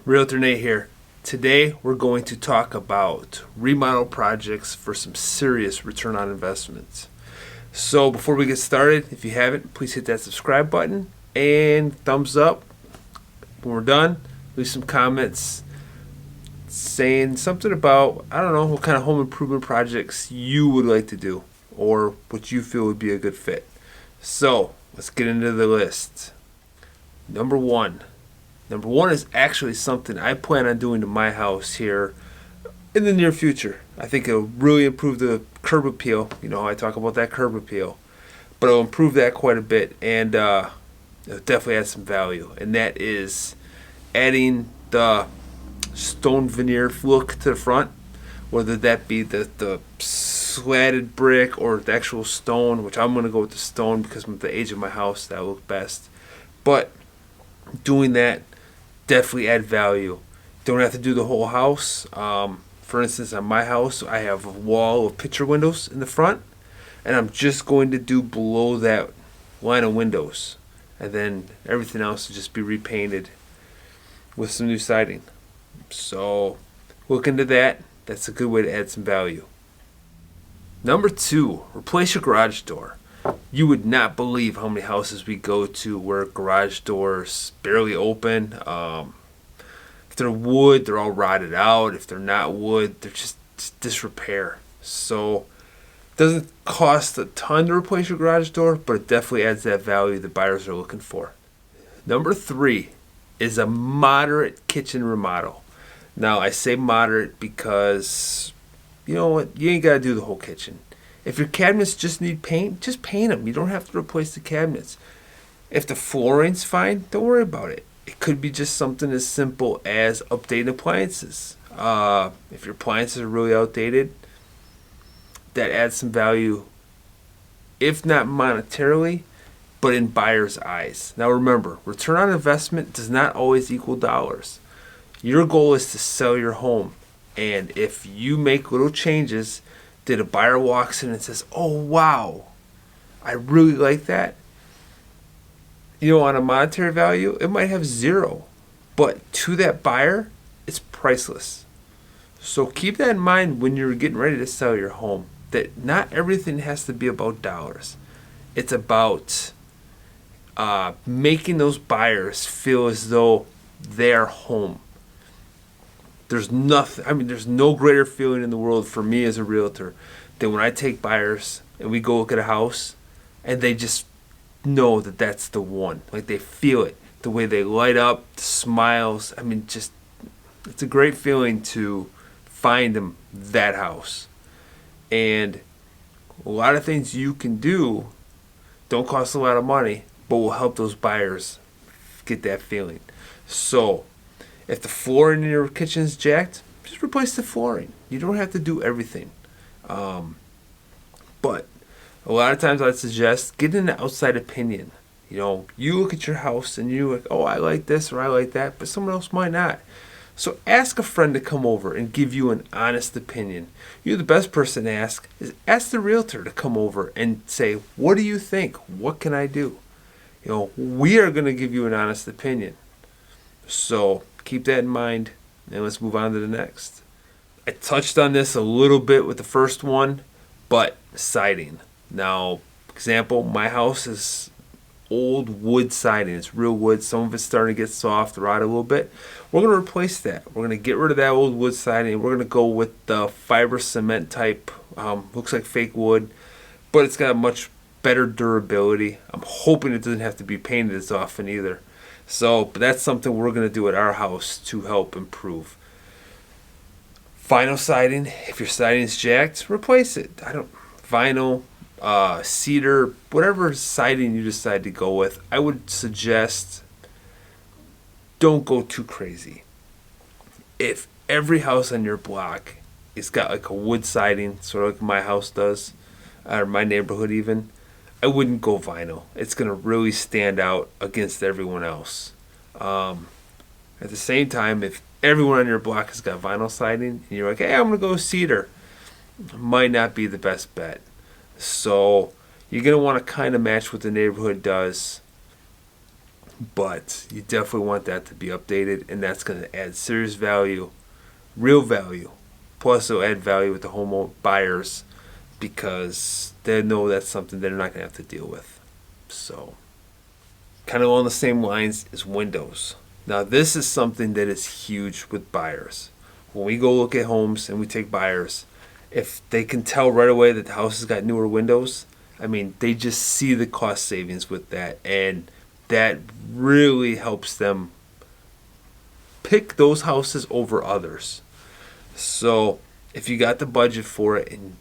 Realtor Nate here. Today we're going to talk about remodel projects for some serious return on investments. So before we get started, if you haven't, please hit that subscribe button and thumbs up. When we're done, leave some comments saying something about, I don't know, what kind of home improvement projects you would like to do or what you feel would be a good fit. So let's get into the list. Number one is actually something I plan on doing to my house here in the near future. I think it'll really improve the curb appeal. You know, I talk about that curb appeal, but it'll improve that quite a bit, and it'll definitely add some value. And that is adding the stone veneer look to the front, whether that be the slatted brick or the actual stone, which I'm going to go with the stone because with the age of my house, that will look best. But doing that definitely add value. Don't have to do the whole house. For instance, on my house, I have a wall of picture windows in the front, and I'm just going to do below that line of windows, and then everything else will just be repainted with some new siding. So look into that. That's a good way to add some value. Number 2, replace your garage door. You would not believe how many houses we go to where garage doors barely open. If they're wood, they're all rotted out. If they're not wood, they're just disrepair. So it doesn't cost a ton to replace your garage door, but it definitely adds that value the buyers are looking for. Number 3 is a moderate kitchen remodel. Now, I say moderate because, you know what, you ain't got to do the whole kitchen. If your cabinets just need paint, just paint them. You don't have to replace the cabinets. If the flooring's fine, don't worry about it. It could be just something as simple as updating appliances. If your appliances are really outdated, that adds some value, if not monetarily, but in buyers' eyes. Now remember, return on investment does not always equal dollars. Your goal is to sell your home. And if you make little changes, that a buyer walks in and says, "Oh wow, I really like that." You know, on a monetary value, it might have 0, but to that buyer, it's priceless. So keep that in mind when you're getting ready to sell your home. That not everything has to be about dollars. It's about making those buyers feel as though they're home. There's no greater feeling in the world for me as a realtor than when I take buyers and we go look at a house and they just know that that's the one. Like they feel it, the way they light up, the smiles. It's a great feeling to find them that house. And a lot of things you can do don't cost a lot of money, but will help those buyers get that feeling. So if the flooring in your kitchen is jacked, just replace the flooring. You don't have to do everything. But a lot of times I'd suggest getting an outside opinion. You know, you look at your house and you're like, "Oh, I like this or I like that," but someone else might not. So ask a friend to come over and give you an honest opinion. You're the best person to ask the realtor to come over and say, "What do you think? What can I do?" You know, we are going to give you an honest opinion. So keep that in mind, and let's move on to the next. I touched on this a little bit with the first one, but siding. Now, example, my house is old wood siding. It's real wood. Some of it's starting to get soft, rot a little bit. We're going to replace that. We're going to get rid of that old wood siding. We're going to go with the fiber cement type. Looks like fake wood, but it's got a much better durability. I'm hoping it doesn't have to be painted as often either. But that's something we're going to do at our house to help improve. Vinyl siding, if your siding is jacked, replace it. Vinyl, cedar, whatever siding you decide to go with, I would suggest don't go too crazy. If every house on your block has got like a wood siding, sort of like my house does, or my neighborhood even, I wouldn't go vinyl. It's going to really stand out against everyone else. At the same time, if everyone on your block has got vinyl siding and you're like, "Hey, I'm going to go cedar," might not be the best bet. So you're going to want to kind of match what the neighborhood does but you definitely want that to be updated, and that's going to add serious value, real value. Plus, it'll add value with the home buyers because they know that's something they're not going to have to deal with. So, kind of along the same lines as windows. Now, this is something that is huge with buyers. When we go look at homes and we take buyers, if they can tell right away that the house has got newer windows, I mean, they just see the cost savings with that, and that really helps them pick those houses over others. So, if you got the budget for it, and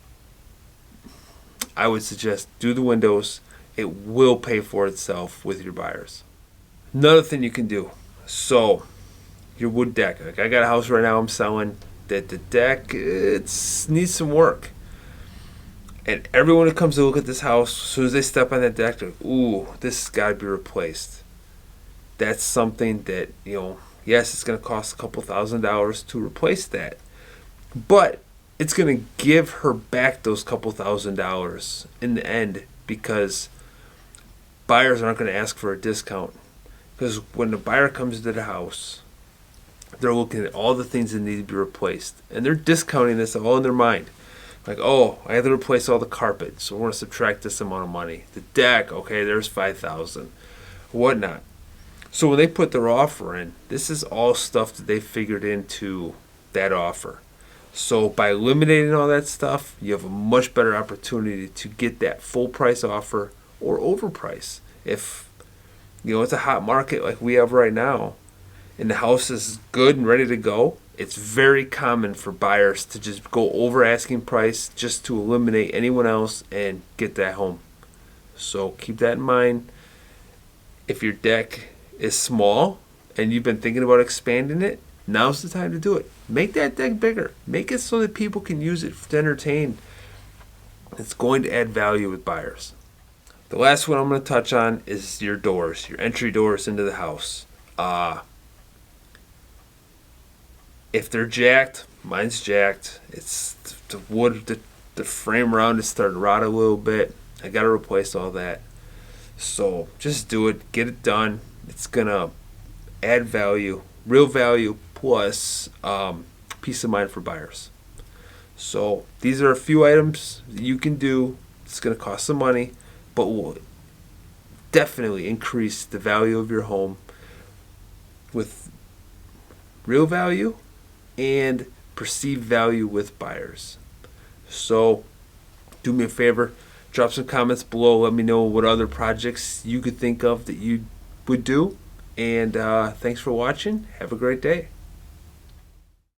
I would suggest do the windows. It will pay for itself with your buyers. Another thing you can do, so your wood deck. Like I got a house right now I'm selling that the deck needs some work. And everyone who comes to look at this house, as soon as they step on that deck, they're like, ooh, this has got to be replaced. That's something that, yes, it's going to cost a couple $1,000s to replace that. But it's going to give her back those couple $1,000s in the end, because buyers aren't going to ask for a discount. Because when the buyer comes into the house, they're looking at all the things that need to be replaced. And they're discounting this all in their mind. Like, oh, I have to replace all the carpet, so we're going to subtract this amount of money. The deck, okay, there's $5,000, whatnot. So when they put their offer in, this is all stuff that they figured into that offer. So by eliminating all that stuff, you have a much better opportunity to get that full price offer or overprice. If it's a hot market like we have right now, and the house is good and ready to go, it's very common for buyers to just go over asking price just to eliminate anyone else and get that home. So keep that in mind. If your deck is small and you've been thinking about expanding it, now's the time to do it. Make that deck bigger. Make it so that people can use it to entertain. It's going to add value with buyers. The last one I'm going to touch on is your doors, your entry doors into the house. If they're jacked, mine's jacked. It's the wood, the frame around it started to rot a little bit. I got to replace all that. So just do it. Get it done. It's going to add value, real value, plus peace of mind for buyers. So these are a few items that you can do. It's going to cost some money, but will definitely increase the value of your home with real value and perceived value with buyers. So do me a favor, drop some comments below. Let me know what other projects you could think of that you would do. And thanks for watching. Have a great day.